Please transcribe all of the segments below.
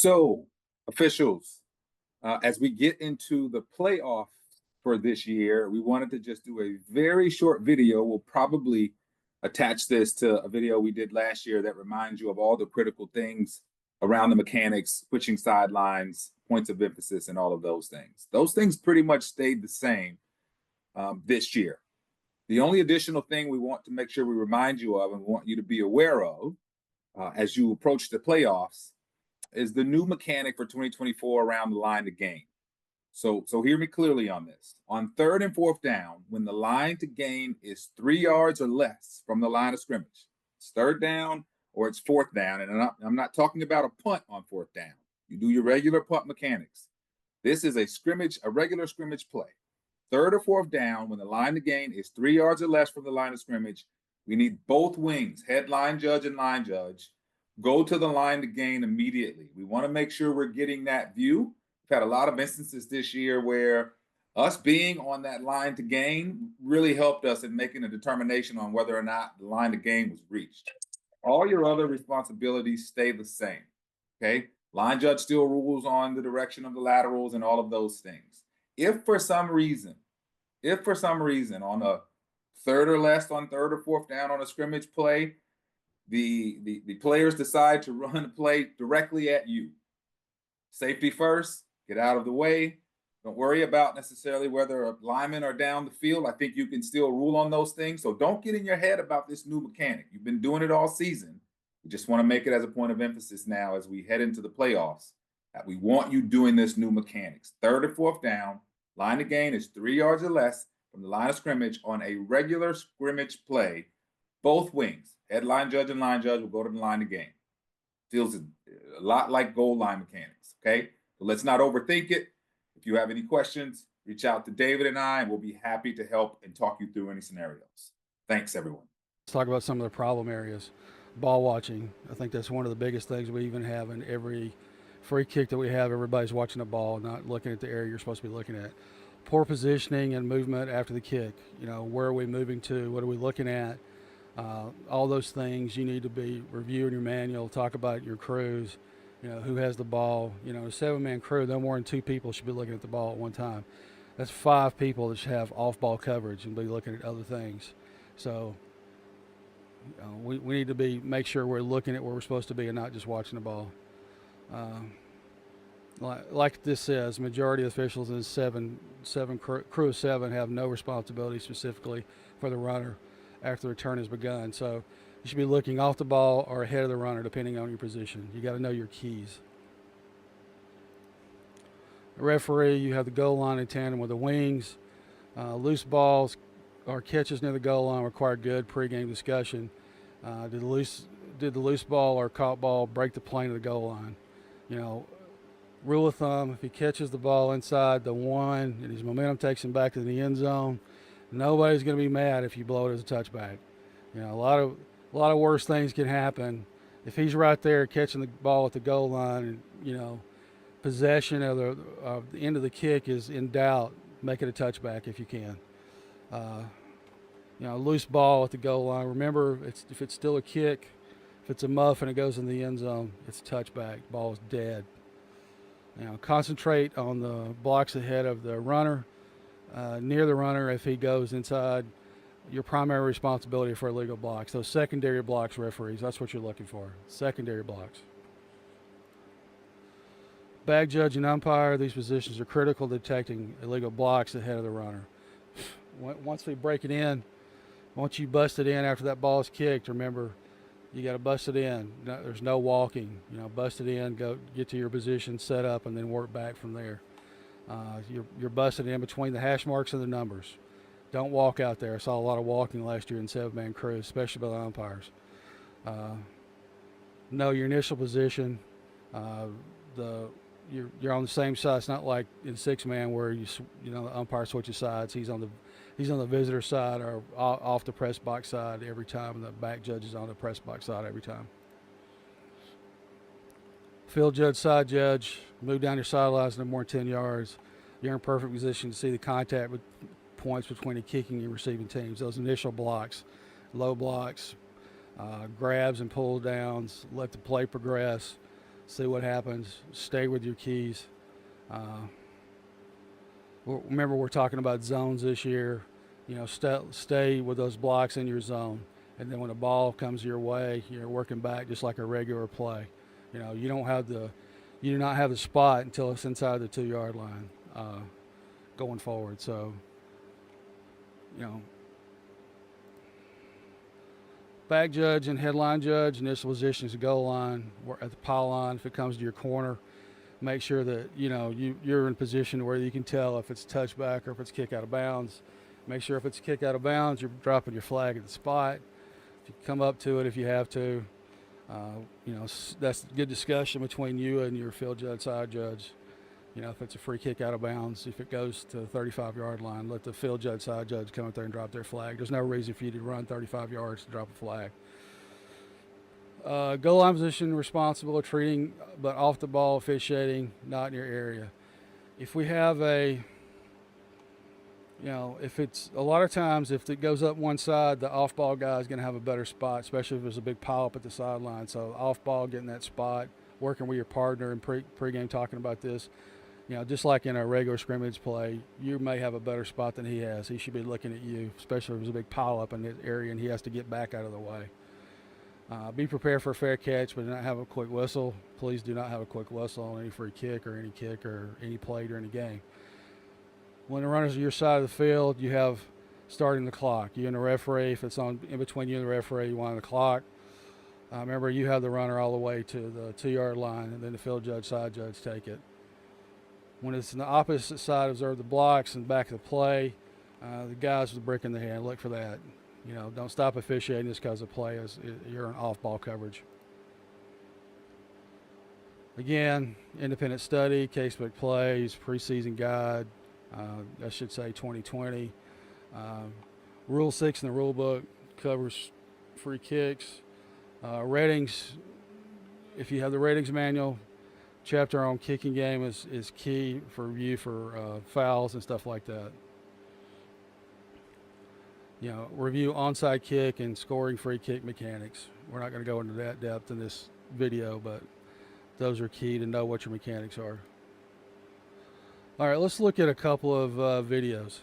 So, officials, as we get into the playoffs for this year, we wanted to just do a very short video. We'll probably attach this to a video we did last year that reminds you of all the critical things around the mechanics, switching sidelines, points of emphasis, and all of those things. Those things pretty much stayed the same this year. The only additional thing we want to make sure we remind you of and want you to be aware of as you approach the playoffs is the new mechanic for 2024 around the line to gain. So hear me clearly on this. On third and fourth down, when the line to gain is 3 yards or less from the line of scrimmage, it's third down or it's fourth down. And I'm not talking about a punt on fourth down. You do your regular punt mechanics. This is a regular scrimmage play. Third or fourth down, when the line to gain is 3 yards or less from the line of scrimmage, we need both wings, head line judge and line judge, go to the line to gain immediately. We want to make sure we're getting that view. We've had a lot of instances this year where us being on that line to gain really helped us in making a determination on whether or not the line to gain was reached. All your other responsibilities stay the same. Okay. Line judge still rules on the direction of the laterals and all of those things. If for some reason on a third or less on third or fourth down on a scrimmage play, the players decide to run a play directly at you, safety first, get out of the way. Don't worry about necessarily whether linemen are down the field. I think you can still rule on those things. So don't get in your head about this new mechanic. You've been doing it all season. We just want to make it as a point of emphasis now as we head into the playoffs that we want you doing this new mechanics. Third or fourth down, line to gain is 3 yards or less from the line of scrimmage on a regular scrimmage play. Both wings, head line judge and line judge, will go to the line to gain. Feels a lot like goal line mechanics, okay? So let's not overthink it. If you have any questions, reach out to David and I, and we'll be happy to help and talk you through any scenarios. Thanks, everyone. Let's talk about some of the problem areas. Ball watching. I think that's one of the biggest things we even have in every free kick that we have. Everybody's watching the ball, not looking at the area you're supposed to be looking at. Poor positioning and movement after the kick. You know, where are we moving to? What are we looking at? All those things you need to be reviewing your manual, talk about your crews, you know, who has the ball. You know, a 7-man crew, no more than 2 people should be looking at the ball at one time. That's 5 people that should have off-ball coverage and be looking at other things. So we need to make sure we're looking at where we're supposed to be and not just watching the ball. Like this says, majority of officials in crew of 7 have no responsibility specifically for the runner after the return has begun. So you should be looking off the ball or ahead of the runner depending on your position. You got to know your keys. The referee, you have the goal line in tandem with the wings. Loose balls or catches near the goal line require good pregame discussion. Did the loose ball or caught ball break the plane of the goal line? You know, rule of thumb, if he catches the ball inside the 1 and his momentum takes him back to the end zone, nobody's going to be mad if you blow it as a touchback. You know, a lot of worse things can happen. If he's right there catching the ball at the goal line and, you know, possession of the end of the kick is in doubt, make it a touchback if you can. You know, loose ball at the goal line. Remember, if it's still a kick, if it's a muff and it goes in the end zone, it's a touchback. Ball is dead. You know, concentrate on the blocks ahead of the runner, near the runner. If he goes inside, your primary responsibility for illegal blocks. Those secondary blocks, referees, that's what you're looking for. Secondary blocks. Bag judge and umpire, these positions are critical to detecting illegal blocks ahead of the runner. Once we break it in, once you bust it in after that ball is kicked, remember, you got to bust it in. There's no walking. You know, bust it in, go get to your position, set up, and then work back from there. You're busting in between the hash marks and the numbers. Don't walk out there. I saw a lot of walking last year in 7-man crews, especially by the umpires. Know your initial position. You're on the same side. It's not like in 6-man where you know the umpire switches sides. He's on the visitor side or off the press box side every time, and the back judge is on the press box side every time. Field judge, side judge, move down your sidelines no more than 10 yards. You're in perfect position to see the contact with points between the kicking and receiving teams. Those initial blocks, low blocks, grabs and pull downs, let the play progress. see what happens. Stay with your keys. Uh, Remember, we're talking about zones this year. You know, stay with those blocks in your zone, and then when the ball comes your way, you're working back just like a regular play. You know, you do not have the spot until it's inside the 2 yard line going forward. So, you know, back judge and headline judge, initial position is the goal line, or at the pile line. If it comes to your corner, make sure that you're in a position where you can tell if it's touchback or if it's kick out of bounds. Make sure if it's kick out of bounds, you're dropping your flag at the spot. If you come up to it, if you have to, that's a good discussion between you and your field judge, side judge. You know, if it's a free kick out of bounds, if it goes to the 35-yard line, let the field judge, side judge come up there and drop their flag. There's no reason for you to run 35 yards to drop a flag. Goal line position, responsible treating, but off the ball officiating, not in your area. If we have if it's a lot of times, if it goes up one side, the off ball guy is going to have a better spot, especially if there's a big pile up at the sideline. So off ball, getting that spot, working with your partner and pregame talking about this. You know, just like in a regular scrimmage play, you may have a better spot than he has. He should be looking at you, especially if there's a big pile up in this area and he has to get back out of the way. Be prepared for a fair catch, but do not have a quick whistle. Please do not have a quick whistle on any free kick or any play during the game. When the runner's on your side of the field, you have starting the clock. You and the referee, if it's on in between you and the referee, you want the clock. Remember, you have the runner all the way to the 2-yard line, and then the field judge, side judge take it. When it's on the opposite side, observe the blocks and back of the play. The guys with the brick in the hand, look for that. You know, don't stop officiating just because the play you're in off-ball coverage. Again, independent study, casebook plays, preseason guide. I should say 2020. Rule 6 in the rule book covers free kicks. Ratings, if you have the ratings manual, chapter on kicking game is key for review for fouls and stuff like that. You know, review onside kick and scoring free kick mechanics. We're not going to go into that depth in this video, but those are key to know what your mechanics are. All right, let's look at a couple of videos.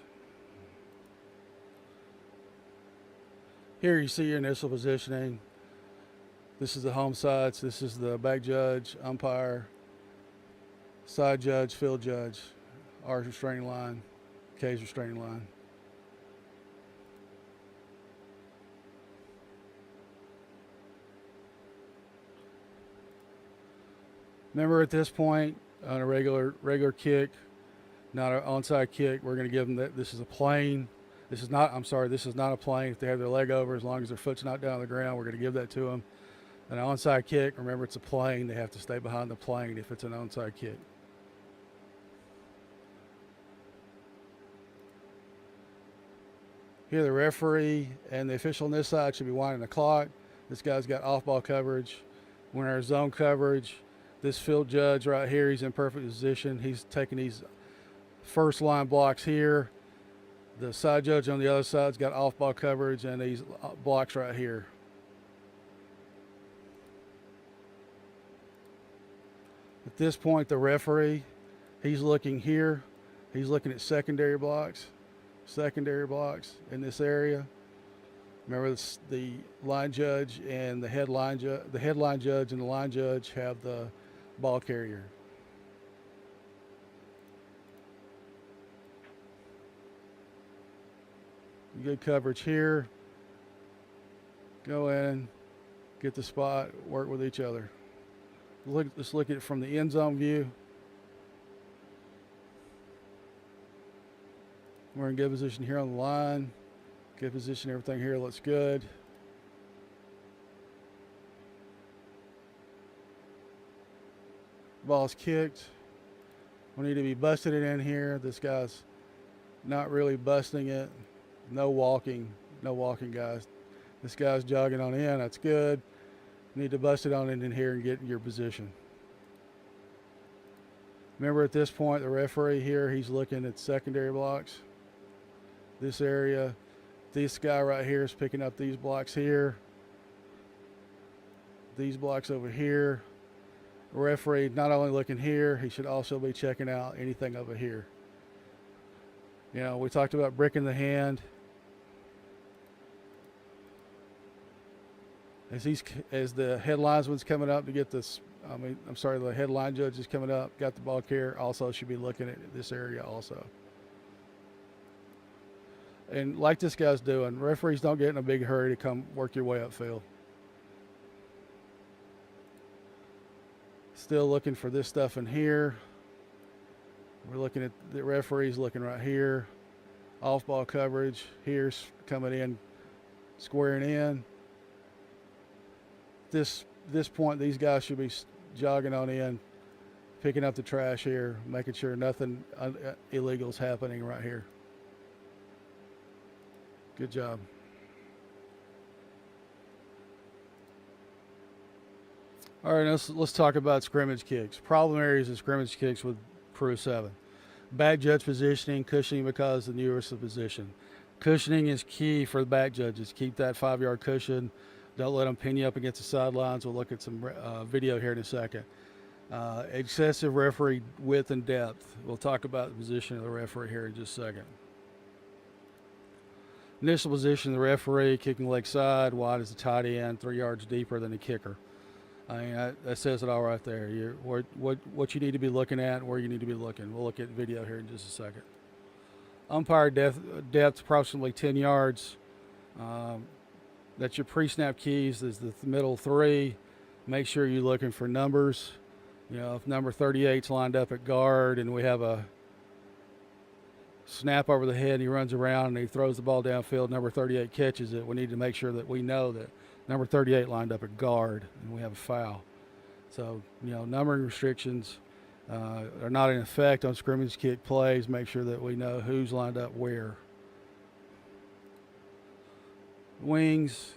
Here you see your initial positioning. This is the home sides. This is the back judge, umpire, side judge, field judge, R's restraining line, K's restraining line. Remember, at this point, on a regular kick, not an onside kick, we're going to give them that. This is a plane. This is not a plane. If they have their leg over, as long as their foot's not down on the ground, we're going to give that to them. An onside kick, remember, it's a plane. They have to stay behind the plane if it's an onside kick. Here, the referee and the official on this side should be winding the clock. This guy's got off-ball coverage. We're in our zone coverage. This field judge right here, he's in perfect position. He's taking these first line blocks here. The side judge on the other side's got off-ball coverage and these blocks right here. At this point, the referee, he's looking here. He's looking at secondary blocks in this area. Remember, the line judge and the headline judge and the line judge have the ball carrier. Good coverage here. Go in, get the spot, work with each other. Let's look at it from the end zone view. We're in good position here on the line. Good position, everything here looks good. Ball's kicked. We need to be busting it in here. This guy's not really busting it. No walking, guys. This guy's jogging on in. That's good. Need to bust it on in here and get in your position. Remember, at this point, the referee here, he's looking at secondary blocks. This area. This guy right here is picking up these blocks here. These blocks over here. referee not only looking here, he should also be checking out anything over here. You know, we talked about bricking the hand. As the head linesman's coming up to get this, the head line judge is coming up, got the ball carrier, also should be looking at this area also. And like this guy's doing, referees don't get in a big hurry to come work your way upfield. Still looking for this stuff in here. We're looking at the referees looking right here. Off ball coverage. Here's coming in, squaring in. This point, these guys should be jogging on in, picking up the trash here, making sure nothing illegal is happening right here. Good job. All right, let's talk about scrimmage kicks. Problem areas of scrimmage kicks with Pro 7. Back judge positioning, cushioning because the nearest of position. Cushioning is key for the back judges. Keep that 5-yard cushion. Don't let them pin you up against the sidelines. We'll look at some video here in a second. Excessive referee width and depth. We'll talk about the position of the referee here in just a second. Initial position of the referee, kicking leg side, wide as the tight end, 3 yards deeper than the kicker. I mean, that says it all right there. What you need to be looking at, where you need to be looking. We'll look at video here in just a second. Umpire depth approximately 10 yards. That's your pre-snap keys. There's the middle 3. Make sure you're looking for numbers. You know, if number 38's lined up at guard and we have a snap over the head and he runs around and he throws the ball downfield, number 38 catches it, we need to make sure that we know that number 38 lined up at guard and we have a foul. So, you know, numbering restrictions are not in effect on scrimmage kick plays. Make sure that we know who's lined up where. Wings,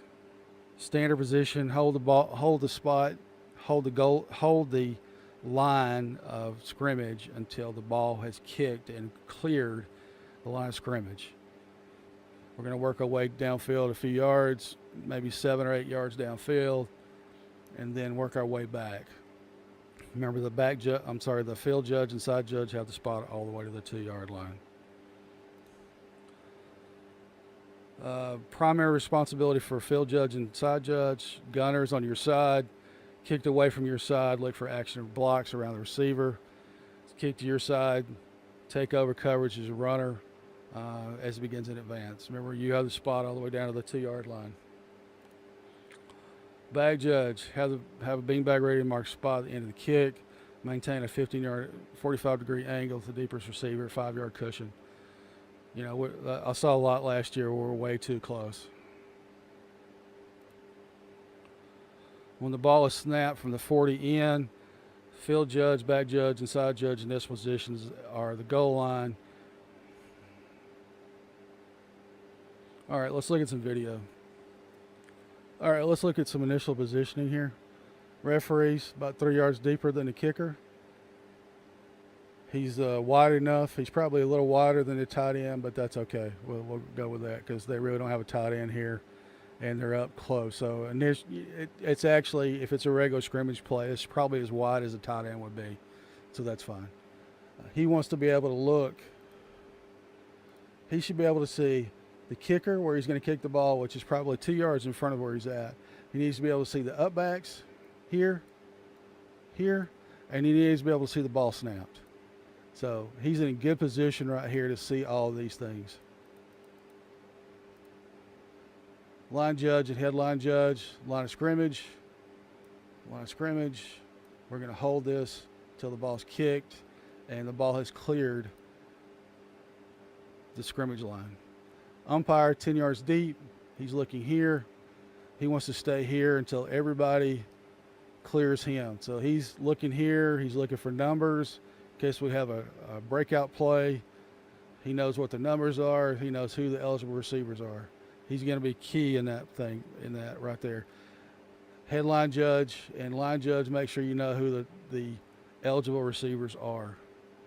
standard position, hold the ball, hold the spot, hold the goal, hold the line of scrimmage until the ball has kicked and cleared the line of scrimmage. We're going to work our way downfield a few yards, maybe 7 or 8 yards downfield, and then work our way back. Remember, the field judge and side judge have the spot all the way to the 2-yard line. Primary responsibility for field judge and side judge. Gunners on your side, kicked away from your side, look for action blocks around the receiver. Kick to your side, take over coverage as a runner as it begins in advance. Remember, you have the spot all the way down to the 2-yard line. Bag judge, have a beanbag ready to mark spot at the end of the kick. Maintain a 15-yard, 45-degree angle to the deepest receiver, 5-yard cushion. You know, I saw a lot last year where we're way too close. When the ball is snapped from the 40 in, field judge, back judge, and side judge in this positions are the goal line. All right, let's look at some video. All right, let's look at some initial positioning here. Referee's about 3 yards deeper than the kicker. He's wide enough. He's probably a little wider than the tight end, but that's okay. We'll go with that because they really don't have a tight end here, and they're up close. So it's actually, if it's a regular scrimmage play, it's probably as wide as a tight end would be. So that's fine. He wants to be able to look. He should be able to see the kicker where he's going to kick the ball, which is probably 2 yards in front of where he's at. He needs to be able to see the upbacks here, and he needs to be able to see the ball snapped. So he's in a good position right here to see all of these things. Line judge and headline judge, line of scrimmage. Line of scrimmage. We're going to hold this until the ball's kicked and the ball has cleared the scrimmage line. Umpire 10 yards deep. He's looking here. He wants to stay here until everybody clears him. So he's looking here. He's looking for numbers. In case we have a breakout play, he knows what the numbers are. He knows who the eligible receivers are. He's going to be key in that right there. Headline judge and line judge, make sure you know who the eligible receivers are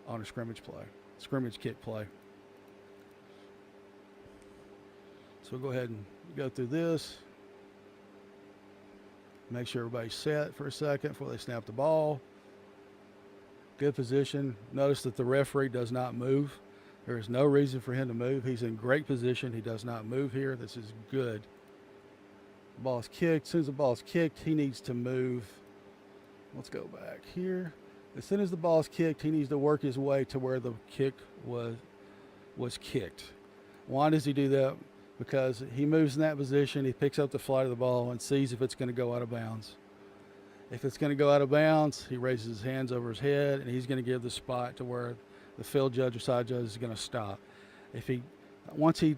on a scrimmage kick play. So we'll go ahead and go through this. Make sure everybody's set for a second before they snap the ball. Good position. Notice that the referee does not move. There is no reason for him to move. He's in great position. He does not move here. This is good. Ball is kicked. As soon as the ball is kicked, he needs to move. Let's go back here. As soon as the ball is kicked, he needs to work his way to where the kick was kicked. Why does he do that? Because he moves in that position, he picks up the flight of the ball and sees if it's going to go out of bounds. If it's going to go out of bounds, he raises his hands over his head and he's going to give the spot to where the field judge or side judge is going to stop. Once he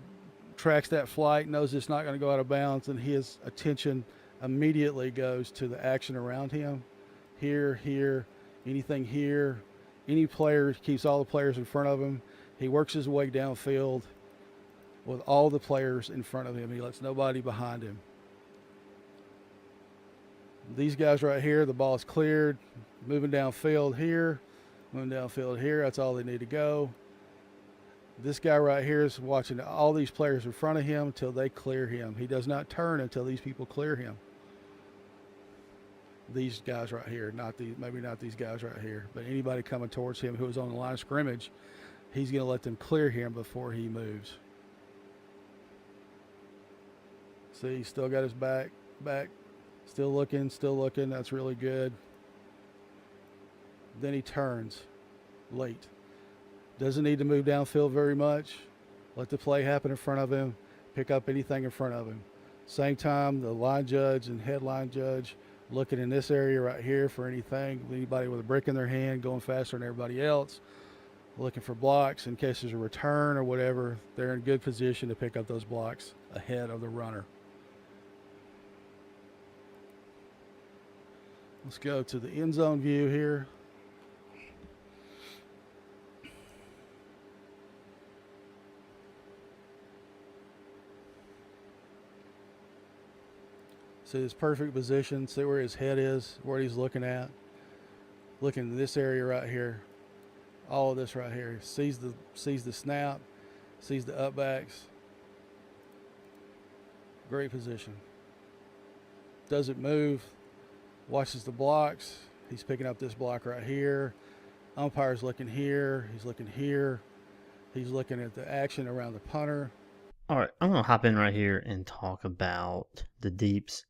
tracks that flight, knows it's not going to go out of bounds, and his attention immediately goes to the action around him. Here, anything here. Any player, keeps all the players in front of him. He works his way downfield with all the players in front of him. He lets nobody behind him. These guys right here, the ball is cleared. Moving downfield here. That's all they need to go. This guy right here is watching all these players in front of him until they clear him. He does not turn until these people clear him. These guys right here, maybe not these guys right here, but anybody coming towards him who is on the line of scrimmage, he's going to let them clear him before he moves. See, he's still got his back, still looking. That's really good. Then he turns late. Doesn't need to move downfield very much. Let the play happen in front of him. Pick up anything in front of him. Same time, the line judge and head line judge looking in this area right here for anybody with a brick in their hand going faster than everybody else, looking for blocks in case there's a return or whatever. They're in good position to pick up those blocks ahead of the runner. Let's go to the end zone view here. See his perfect position. See where his head is, what he's looking at. Looking in this area right here. All of this right here. Sees the snap. Sees the upbacks. Great position. Doesn't move. Watches the blocks. He's picking up this block right here. Umpire's looking here. He's looking here. He's looking at the action around the punter. All right, I'm going to hop in right here and talk about the deeps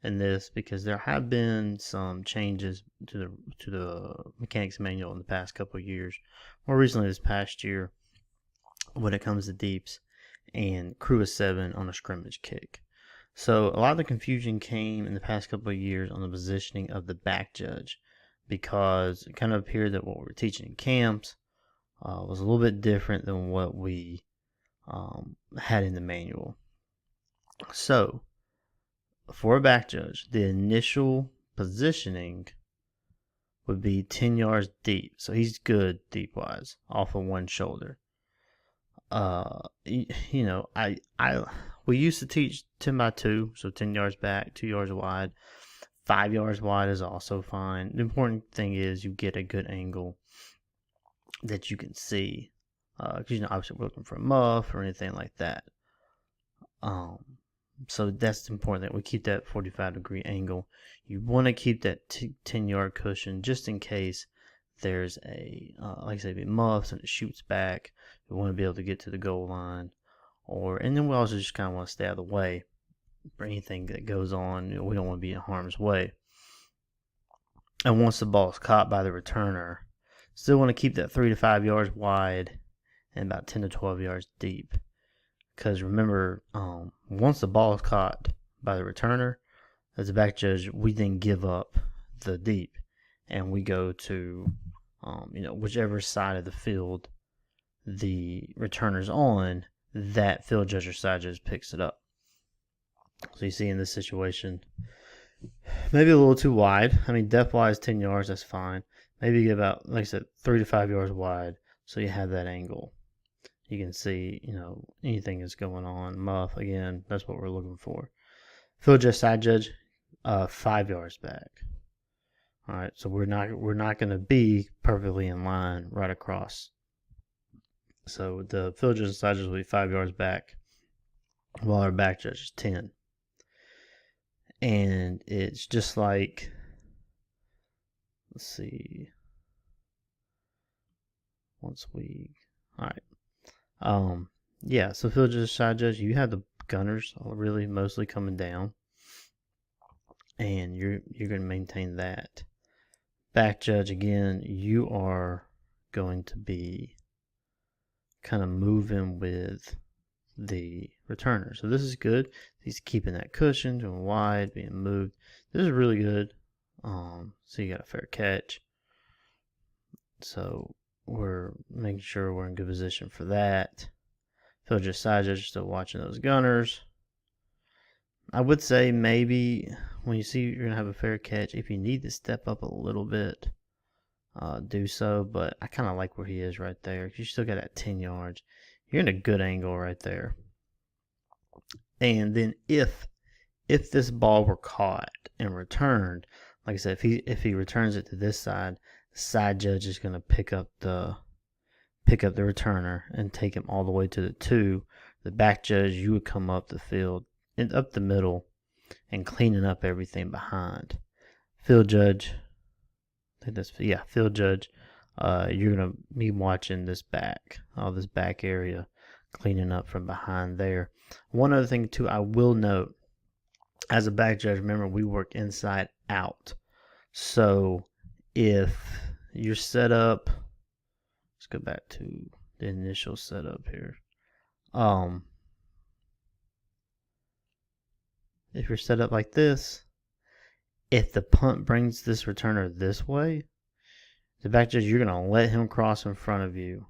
in this because there have been some changes to the mechanics manual in the past couple of years. More recently this past year when it comes to deeps and crew of 7 on a scrimmage kick. So a lot of the confusion came in the past couple of years on the positioning of the back judge because it kind of appeared that what we were teaching in camps was a little bit different than what we had in the manual. So for a back judge, the initial positioning would be 10 yards deep. So he's good deep wise off of one shoulder. We used to teach 10 by 2, so 10 yards back, 2 yards wide. 5 yards wide is also fine. The important thing is you get a good angle that you can see. Because obviously we're looking for a muff or anything like that. So that's important that we keep that 45-degree angle. You want to keep that 10-yard cushion just in case there's a, like I said, if it muffs and it shoots back. We want to be able to get to the goal line. And then we also just kind of want to stay out of the way for anything that goes on. We don't want to be in harm's way. And once the ball is caught by the returner, still want to keep that 3 to 5 yards wide and about 10 to 12 yards deep. Because remember, once the ball is caught by the returner, as a back judge, we then give up the deep. And we go to, whichever side of the field the returner's on, that field judge or side judge picks it up. So you see in this situation, maybe a little too wide. I mean, depth-wise, 10 yards, that's fine. Maybe get about, like I said, 3 to 5 yards wide so you have that angle. You can see, anything that's going on. Muff, again, that's what we're looking for. Field judge, side judge, 5 yards back. All right, so we're not going to be perfectly in line right across. So the field judge and side judge will be 5 yards back, while our back judge is 10. And it's just like, let's see. once we, all right. Yeah, so field judge, side judge, you have the gunners really mostly coming down, and you're going to maintain that. Back judge, again, you are going to be kind of moving with the returner. So this is good. He's keeping that cushion, doing wide, being moved. This is really good. So you got a fair catch. So we're making sure we're in good position for that. Field judge, side judge, still watching those gunners. I would say maybe when you see you're going to have a fair catch, if you need to step up a little bit, do so. But I kind of like where he is right there. You still got that 10 yards. You're in a good angle right there. And then if this ball were caught and returned, like I said, if he returns it to this side, the side judge is going to pick up the returner and take him all the way to the 2. The back judge, you would come up the field and up the middle and cleaning up everything behind. Field judge, field judge, you're going to be watching this back area, cleaning up from behind there. One other thing too, I will note, as a back judge, remember we work inside out. So if you're set up, let's go back to the initial setup here. If you're set up like this, if the punt brings this returner this way, the back judge, you're going to let him cross in front of you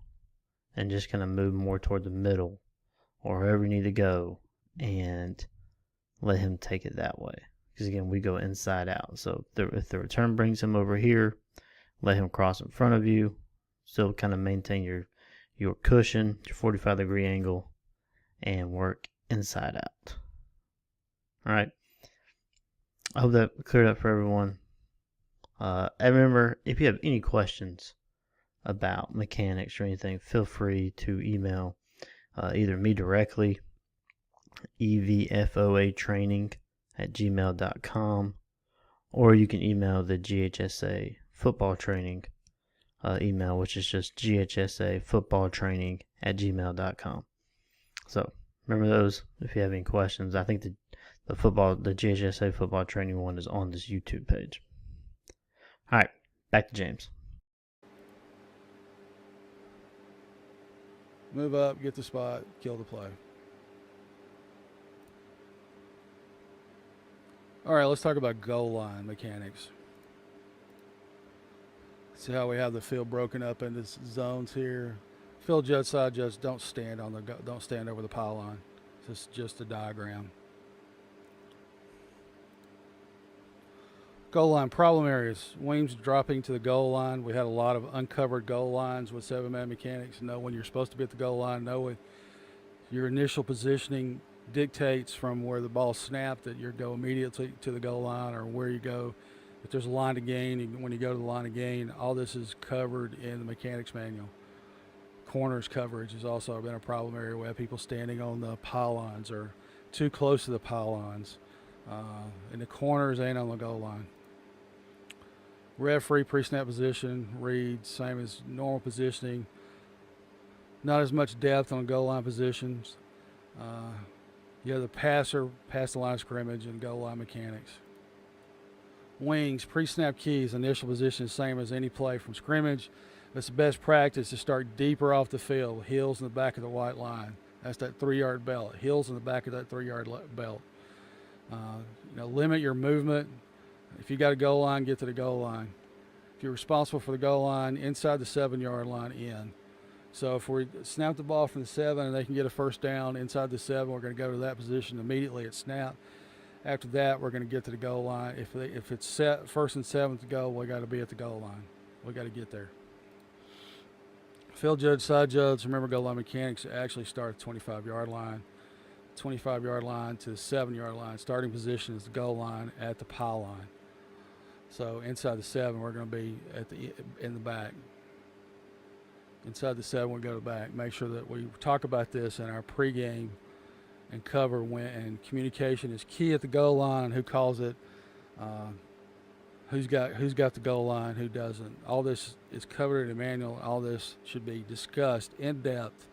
and just kind of move more toward the middle or wherever you need to go and let him take it that way. Because again, we go inside out. So if the return brings him over here, let him cross in front of you. Still kind of maintain your cushion, your 45-degree angle, and work inside out. All right. I hope that cleared up for everyone. And remember, if you have any questions about mechanics or anything, feel free to email either me directly, evfoatraining@gmail.com, or you can email the GHSA football training email, which is just ghsafootballtraining@gmail.com. So remember those if you have any questions. I think the GHSA football training one is on this YouTube page. All right, back to James. Move up, get the spot, kill the play. All right, let's talk about goal line mechanics. See how we have the field broken up into zones here. Field judge, side judge, don't stand over the pylon. This is just a diagram. Goal line problem areas. Wings dropping to the goal line. We had a lot of uncovered goal lines with 7-man mechanics. Know when you're supposed to be at the goal line. Know when your initial positioning dictates from where the ball snapped that you go immediately to the goal line, or where you go. If there's a line to gain, when you go to the line of gain, all this is covered in the mechanics manual. Corners coverage has also been a problem area. We have people standing on the pylons or too close to the pylons. And the corners ain't on the goal line. Rev-free pre-snap position, reads, same as normal positioning. Not as much depth on goal line positions. You have the passer past the line of scrimmage and goal line mechanics. Wings, pre-snap keys, initial position, same as any play from scrimmage. It's the best practice to start deeper off the field, heels in the back of the white line. That's that 3-yard belt. Heels in the back of that 3-yard belt. Limit your movement. If you got a goal line, get to the goal line. If you're responsible for the goal line, inside the 7-yard line, in. So if we snap the ball from the 7 and they can get a first down inside the 7, we're going to go to that position immediately at snap. After that, we're going to get to the goal line. If it's set 1st and 7 to go, we got to be at the goal line. We got to get there. Field judge, side judge, remember goal line mechanics actually start at the 25-yard line. 25-yard line to the 7-yard line. Starting position is the goal line at the pylon. So inside the 7, we're going to be in the back. Inside the 7, we go to the back. Make sure that we talk about this in our pregame and cover and communication is key at the goal line. Who calls it? who's got the goal line, who doesn't. All this is covered in the manual. All this should be discussed in depth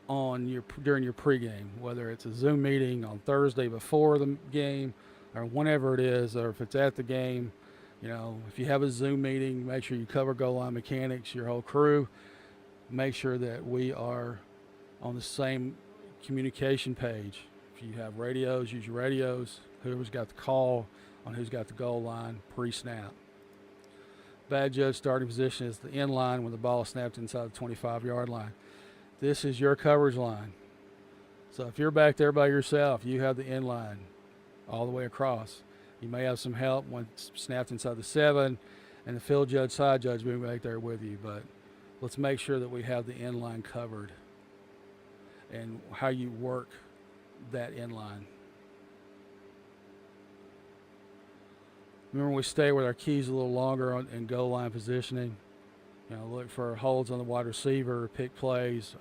during your pregame, whether it's a Zoom meeting on Thursday before the game, or whenever it is, or if it's at the game. You know, if you have a Zoom meeting, make sure you cover goal line mechanics, your whole crew. Make sure that we are on the same communication page. If you have radios, use your radios. Whoever's got the call on who's got the goal line pre-snap. Bad judge starting position is the end line when the ball is snapped inside the 25-yard line. This is your coverage line. So if you're back there by yourself, you have the end line all the way across. You may have some help when it's snapped inside the 7 and the field judge, side judge being back there with you, but let's make sure that we have the end line covered and how you work that end line. Remember, we stay with our keys a little longer in goal line positioning. You know, look for holds on the wide receiver, pick plays,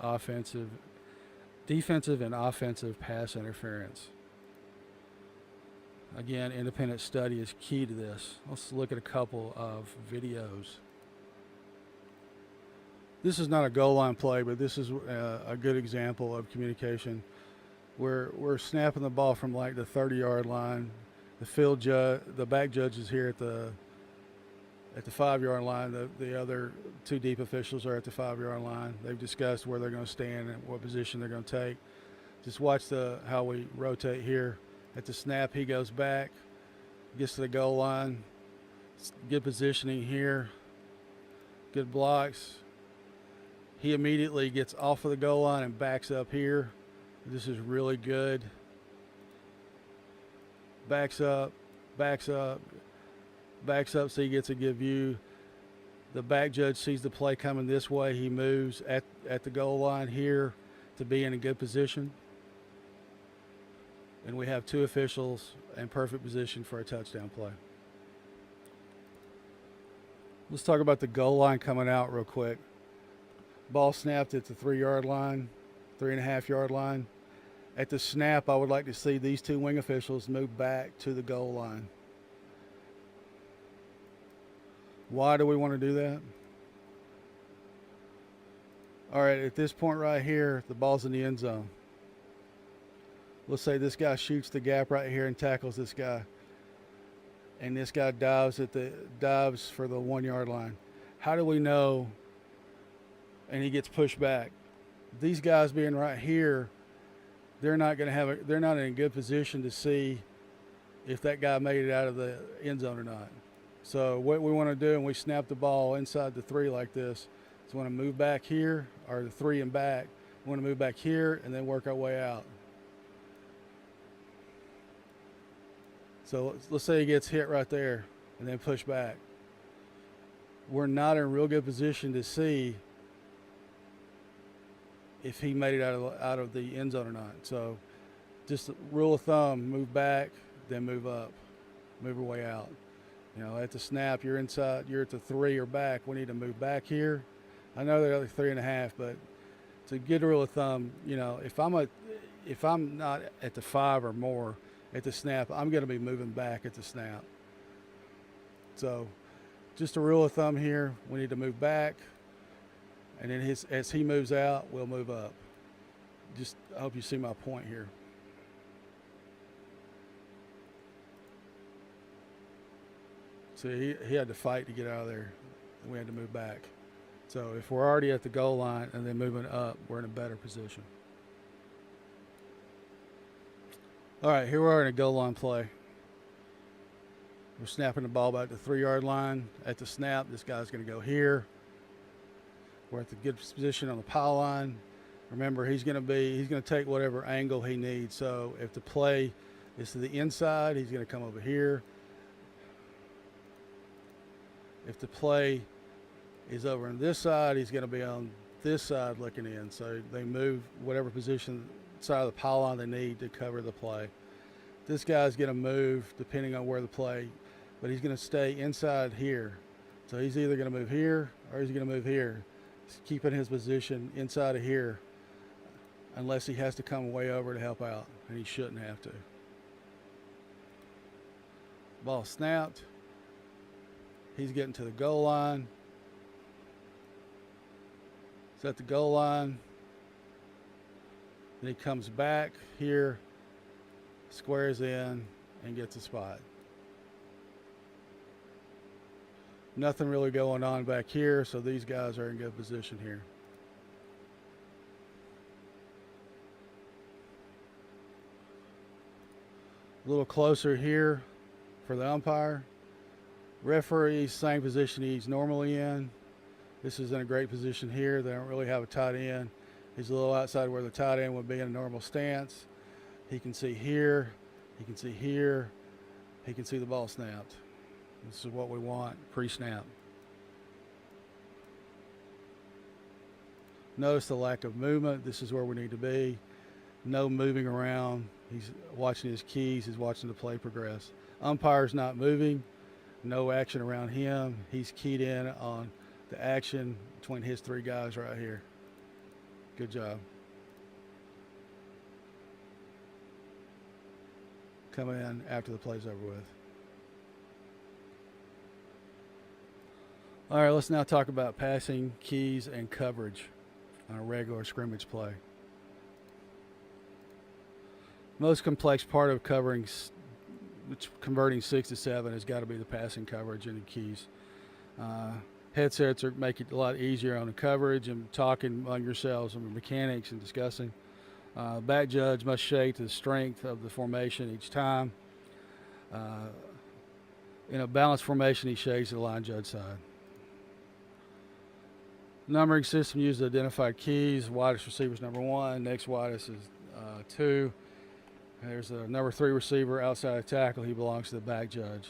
defensive and offensive pass interference. Again, independent study is key to this. Let's look at a couple of videos. This is not a goal line play, but this is a good example of communication. We're snapping the ball from like the 30-yard line. The back judge is here at the 5-yard line. The other two deep officials are at the 5-yard line. They've discussed where they're going to stand and what position they're going to take. Just watch how we rotate here. At the snap, he goes back, gets to the goal line. Good positioning here. Good blocks. He immediately gets off of the goal line and backs up here. This is really good. Backs up so he gets a good view. The back judge sees the play coming this way. He moves at the goal line here to be in a good position. And we have two officials in perfect position for a touchdown play. Let's talk about the goal line coming out real quick. Ball snapped at the 3-yard line, 3.5-yard line. At the snap, I would like to see these two wing officials move back to the goal line. Why do we want to do that? All right, at this point right here, the ball's in the end zone. Let's say this guy shoots the gap right here and tackles this guy. And this guy dives for the 1-yard line. How do we know? And he gets pushed back. These guys being right here, they're not in a good position to see if that guy made it out of the end zone or not. So what we want to do, and we snap the ball inside the 3 like this, is we want to move back here, or the 3 and back. We want to move back here and then work our way out. So let's say he gets hit right there and then push back. We're not in a real good position to see if he made it out of the end zone or not. So just a rule of thumb, move back, then move up, move your way out. You know, at the snap, you're inside, you're at the 3 or back. We need to move back here. I know they're like 3.5, but it's a good rule of thumb. You know, if I'm not at the 5 or more at the snap, I'm going to be moving back at the snap. So just a rule of thumb here, we need to move back. And then as he moves out, we'll move up. Just, I hope you see my point here. So he had to fight to get out of there, and we had to move back. So if we're already at the goal line and then moving up, we're in a better position. All right, here we are in a goal line play. We're snapping the ball back to the 3-yard line. At the snap, this guy's going to go here. We're at the good position on the pile line. Remember, he's going to take whatever angle he needs. So if the play is to the inside, he's going to come over here. If the play is over on this side, he's going to be on this side looking in. So they move whatever position side of the pile line they need to cover the play. This guy's going to move depending on where the play, but he's going to stay inside here. So he's either going to move here or he's going to move here. Keeping his position inside of here unless he has to come way over to help out, and he shouldn't have to. Ball snapped. He's getting to the goal line. He's at the goal line. Then he comes back here, squares in, and gets a spot. Nothing really going on back here, so these guys are in good position here. A little closer here for the umpire. Referee, same position he's normally in. This is in a great position here. They don't really have a tight end. He's a little outside where the tight end would be in a normal stance. He can see here. He can see here. He can see the ball snapped. This is what we want pre-snap. Notice the lack of movement. This is where we need to be. No moving around. He's watching his keys. He's watching the play progress. Umpire's not moving. No action around him. He's keyed in on the action between his three guys right here. Good job. Come in after the play's over with. All right, let's now talk about passing, keys, and coverage on a regular scrimmage play. Most complex part of converting 6 to 7 has got to be the passing coverage and the keys. Headsets make it a lot easier on the coverage and talking among yourselves and mechanics and discussing. Back judge must shake to the strength of the formation each time. In a balanced formation, he shakes to the line judge side. Numbering system uses identified keys. Widest receiver is number 1. Next widest is 2. There's a number 3 receiver outside of tackle. He belongs to the back judge.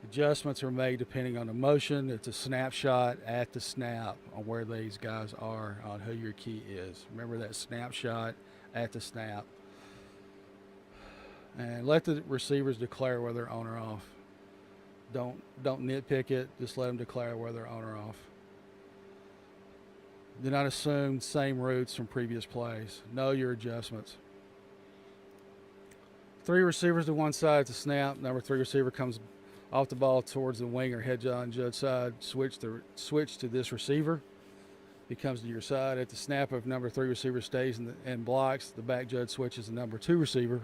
Adjustments are made depending on the motion. It's a snapshot at the snap on where these guys are on who your key is. Remember that snapshot at the snap. And let the receivers declare whether they're on or off. Don't nitpick it. Just let them declare whether they're on or off. Do not assume same routes from previous plays. Know your adjustments. 3 receivers to one side at the snap. Number 3 receiver comes off the ball towards the wing or head on judge side. Switch to this receiver. He comes to your side at the snap. If number 3 receiver stays and blocks, the back judge switches to number 2 receiver,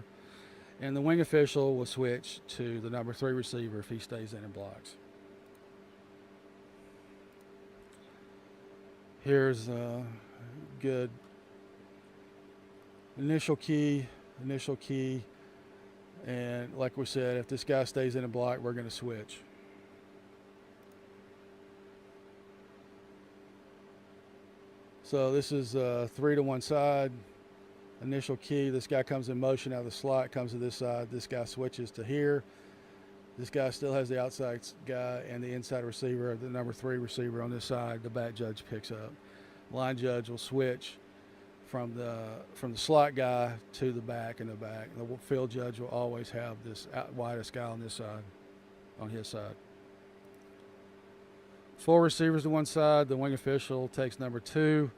and the wing official will switch to the number 3 receiver if he stays in and blocks. Here's a good initial key, and like we said, if this guy stays in a block, we're going to switch. So this is 3 to one side, initial key. This guy comes in motion out of the slot, comes to this side. This guy switches to here. This guy still has the outside guy and the inside receiver, the number 3 receiver on this side. The back judge picks up. Line judge will switch from the slot guy to the back and the back. The field judge will always have this widest guy on this side, on his side. 4 receivers to one side. The wing official takes number 2.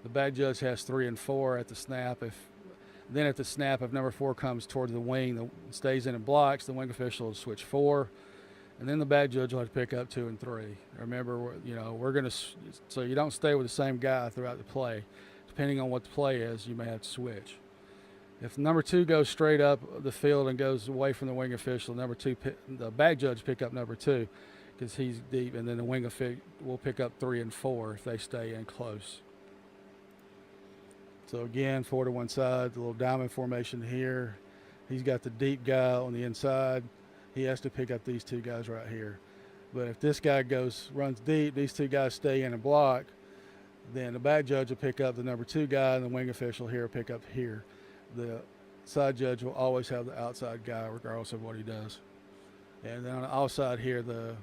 The back judge has 3 and 4 at the snap. If number 4 comes towards the wing, stays in and blocks, the wing official will switch 4, and then the back judge will have to pick up 2 and 3. Remember, we're going to, so you don't stay with the same guy throughout the play. Depending on what the play is, you may have to switch. If number 2 goes straight up the field and goes away from the wing official, the back judge pick up number 2 because he's deep, and then the wing official will pick up 3 and 4 if they stay in close. So again, 4 to one side, the little diamond formation here. He's got the deep guy on the inside. He has to pick up these 2 guys right here. But if this guy runs deep, these 2 guys stay in and block, then the back judge will pick up the number 2 guy, and the wing official here will pick up here. The side judge will always have the outside guy regardless of what he does. And then on the outside here, the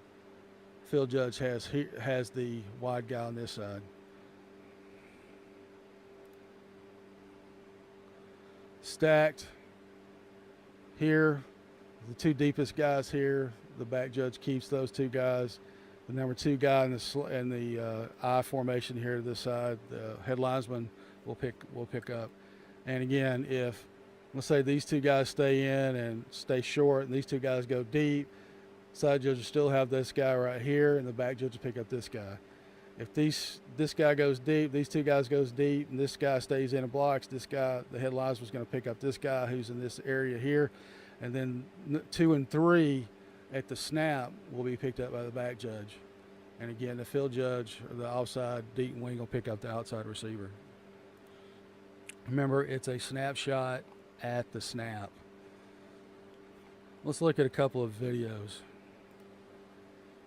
field judge has the wide guy on this side. Stacked here, the 2 deepest guys here. The back judge keeps those 2 guys. The number 2 guy in the I formation here to this side, the head linesman will pick up. And again, if let's say these 2 guys stay in and stay short, and these 2 guys go deep, Side judge will still have this guy right here, and the back judge will pick up this guy. If this guy goes deep, these two guys goes deep, and this guy stays in and blocks, this guy, the head linesman, is going to pick up this guy who's in this area here, and then 2 and 3 at the snap will be picked up by the back judge. And again, the field judge or the offside deep wing will pick up the outside receiver. Remember, it's a snapshot at the snap. Let's look at a couple of videos.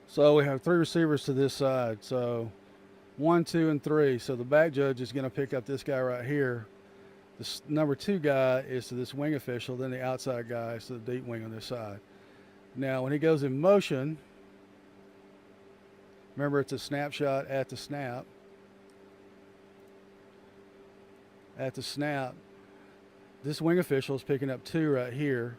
So we have 3 receivers to this side. So 1, 2, and 3. So the back judge is going to pick up this guy right here. The number 2 guy is to this wing official. Then the outside guy is to the deep wing on this side. Now, when he goes in motion, remember it's a snapshot at the snap. At the snap, this wing official is picking up 2 right here.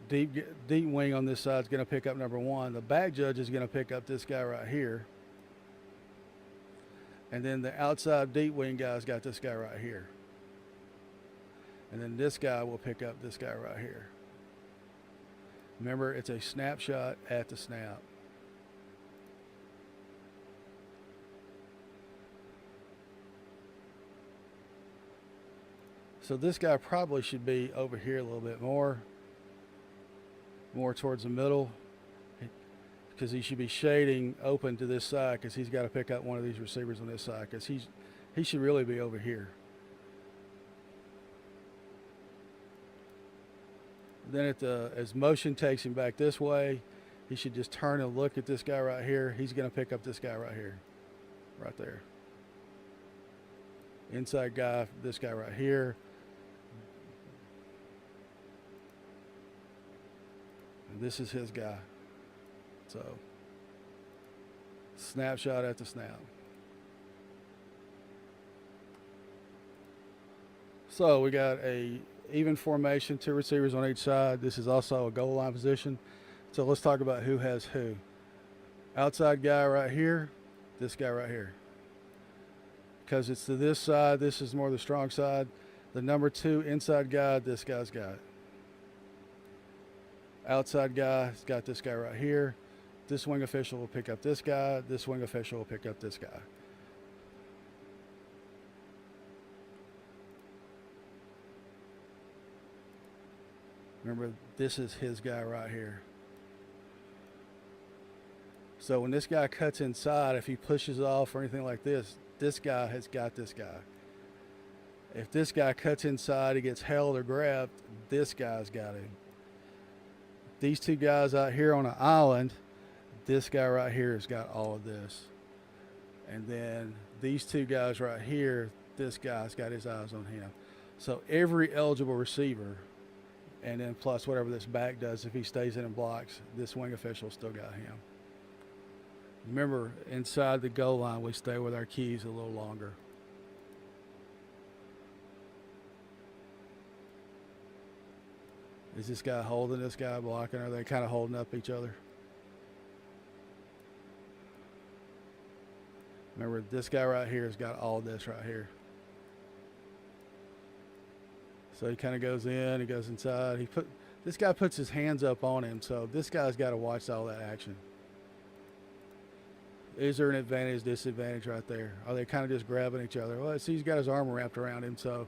Deep wing on this side is going to pick up number 1. The back judge is going to pick up this guy right here. And then the outside deep wing guy's got this guy right here. And then this guy will pick up this guy right here. Remember, it's a snapshot at the snap. So this guy probably should be over here a little bit more towards the middle, because he should be shading open to this side, because he's got to pick up one of these receivers on this side, because he should really be over here. Then as motion takes him back this way, he should just turn and look at this guy right here. He's going to pick up this guy right here, right there. Inside guy, this guy right here. And this is his guy. So, snapshot at the snap. So we got a even formation, 2 receivers on each side. This is also a goal line position. So let's talk about who has who. Outside guy right here, this guy right here. Because it's to this side, this is more the strong side. The number 2 inside guy, this guy's got. Outside guy's got this guy right here. This wing official will pick up this guy. This wing official will pick up this guy. Remember, this is his guy right here. So when this guy cuts inside, if he pushes off or anything like this, this guy has got this guy. If this guy cuts inside, he gets held or grabbed, this guy's got him. These 2 guys out here on an island, this guy right here has got all of this. And then these 2 guys right here, this guy's got his eyes on him. So every eligible receiver, and then plus whatever this back does, if he stays in and blocks, this wing official still got him. Remember, inside the goal line, we stay with our keys a little longer. Is this guy holding this guy, blocking? Are they kind of holding up each other? Remember, this guy right here has got all this right here. So he kind of goes in, he goes inside. This guy puts his hands up on him, so this guy's got to watch all that action. Is there an advantage, disadvantage right there? Are they kind of just grabbing each other? Well, see, he's got his arm wrapped around him, so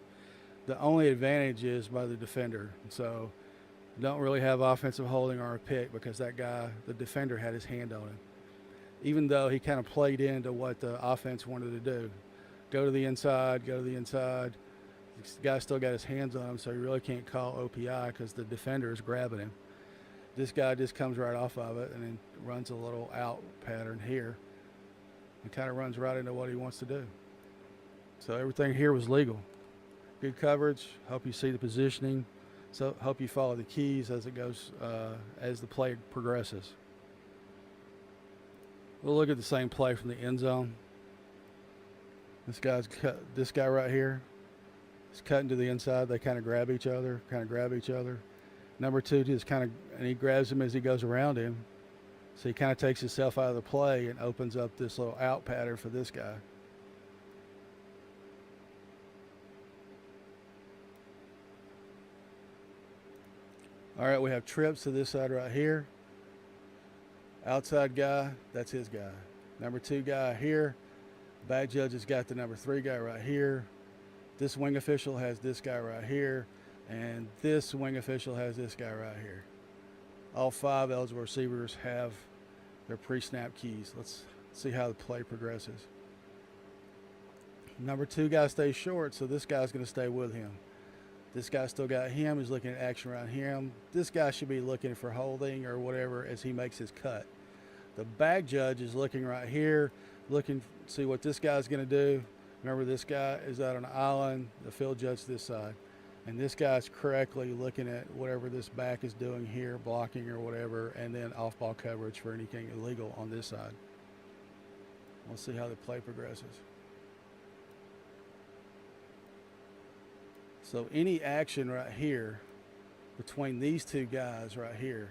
the only advantage is by the defender. So don't really have offensive holding or a pick, because that guy, the defender, had his hand on him. Even though he kind of played into what the offense wanted to do. Go to the inside, go to the inside. This guy still got his hands on him, so he really can't call OPI because the defender is grabbing him. This guy just comes right off of it and then runs a little out pattern here and kind of runs right into what he wants to do. So everything here was legal. Good coverage. Hope you see the positioning. So hope you follow the keys as it goes, as the play progresses. We'll look at the same play from the end zone. This guy right here is cutting to the inside. They kind of grab each other, Number 2 just and he grabs him as he goes around him. So he kind of takes himself out of the play and opens up this little out pattern for this guy. All right, we have trips to this side right here. Outside guy, that's his guy. Number 2 guy here. Back judge has got the number 3 guy right here. This wing official has this guy right here. And this wing official has this guy right here. All 5 eligible receivers have their pre-snap keys. Let's see how the play progresses. Number 2 guy stays short, so this guy's going to stay with him. This guy still got him. He's looking at action around him. This guy should be looking for holding or whatever as he makes his cut. The back judge is looking right here, looking to see what this guy's going to do. Remember, this guy is out on an island. The field judge this side. And this guy's correctly looking at whatever this back is doing here, blocking or whatever, and then off-ball coverage for anything illegal on this side. We'll see how the play progresses. So any action right here between these 2 guys right here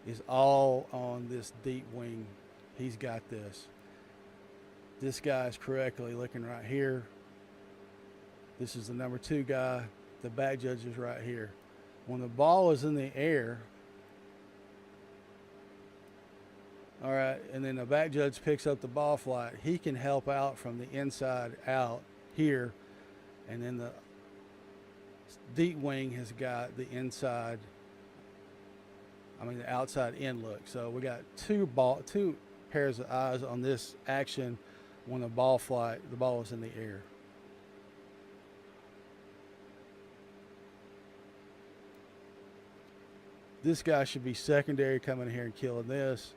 is all on this deep wing. He's got this. This guy's correctly looking right here. This is the number 2 guy. The back judge is right here. When the ball is in the air, all right, and then the back judge picks up the ball flight, he can help out from the inside out here, and then the deep wing has got the the outside in look. So we got two pairs of eyes on this action when the ball is in the air. This guy should be secondary, coming in here and killing this.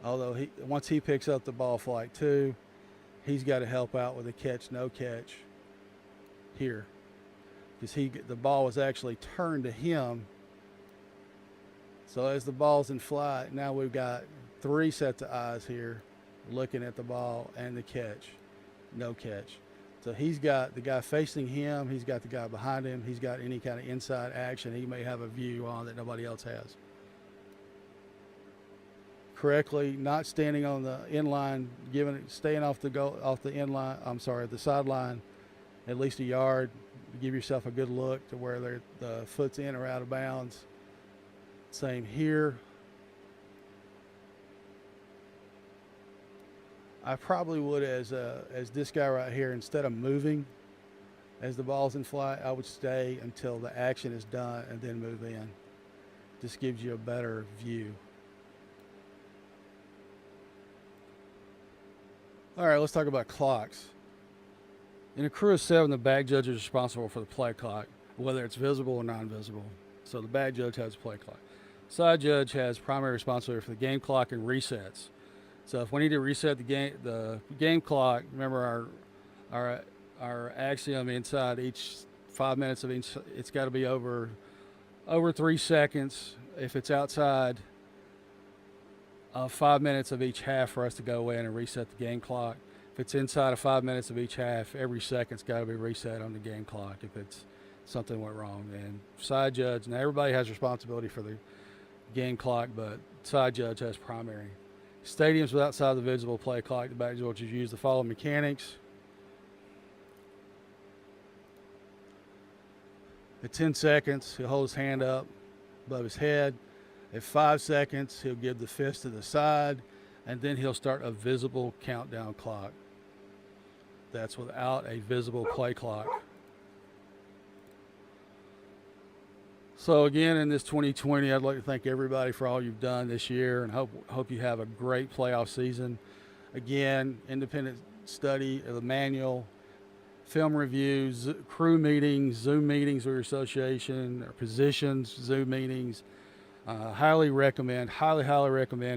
Although once he picks up the ball flight too, he's got to help out with a catch, no catch here. Because the ball was actually turned to him. So as the ball's in flight, now we've got 3 sets of eyes here looking at the ball and the catch, no catch. So he's got the guy facing him, he's got the guy behind him, he's got any kind of inside action he may have a view on that nobody else has. Correctly, not standing on the end line, staying off the the sideline at least a yard. Give yourself a good look to where the foot's in or out of bounds. Same here. I probably would, as this guy right here, instead of moving as the ball's in flight, I would stay until the action is done and then move in. This gives you a better view. All right, let's talk about clocks. In a crew of 7, the back judge is responsible for the play clock, whether it's visible or non-visible. So the back judge has a play clock. Side judge has primary responsibility for the game clock and resets. So if we need to reset the game clock, remember our axiom inside each 5 minutes of each, it's got to be over 3 seconds. If it's outside of 5 minutes of each half for us to go in and reset the game clock. If it's inside of 5 minutes of each half, every second's got to be reset on the game clock if it's something went wrong. And side judge, now everybody has responsibility for the game clock, but side judge has primary. Stadiums with outside the visible play clock, the back judge use the following mechanics. At 10 seconds, he'll hold his hand up above his head. At 5 seconds, he'll give the fist to the side, and then he'll start a visible countdown clock. That's without a visible play clock. So again, in this 2020, I'd like to thank everybody for all you've done this year, and hope you have a great playoff season. Again, independent study of the manual, film reviews, crew meetings, Zoom meetings with your association, or positions, Zoom meetings. Highly recommend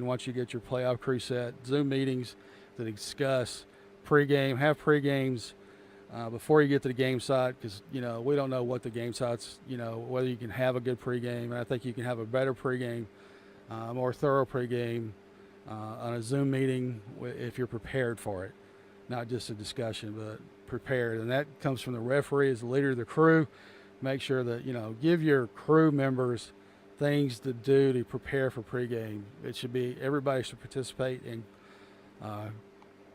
once you get your playoff crew set, Zoom meetings to discuss pregame, have pregames before you get to the game site, because we don't know what the game site's, whether you can have a good pregame, and I think you can have a better pregame, more thorough pregame on a Zoom meeting if you're prepared for it, not just a discussion, but prepared. And that comes from the referee as the leader of the crew. Make sure that give your crew members things to do to prepare for pregame. Everybody should participate in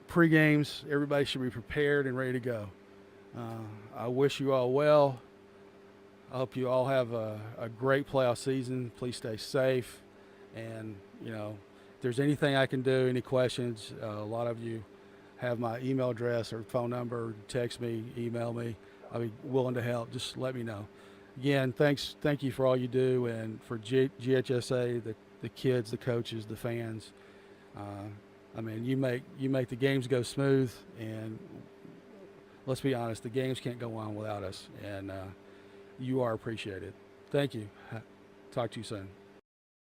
pregames. Everybody should be prepared and ready to go. I wish you all well. I hope you all have a great playoff season. Please stay safe, and You know, if there's anything I can do, any questions, a lot of you have my email address or phone number. Text me, email me. I'll be willing to help. Just let me know. Again, thank you for all you do, and for GHSA, the kids, the coaches, the fans. I mean, you make the games go smooth, and let's be honest, the games can't go on without us, and you are appreciated. Thank you. Talk to you soon.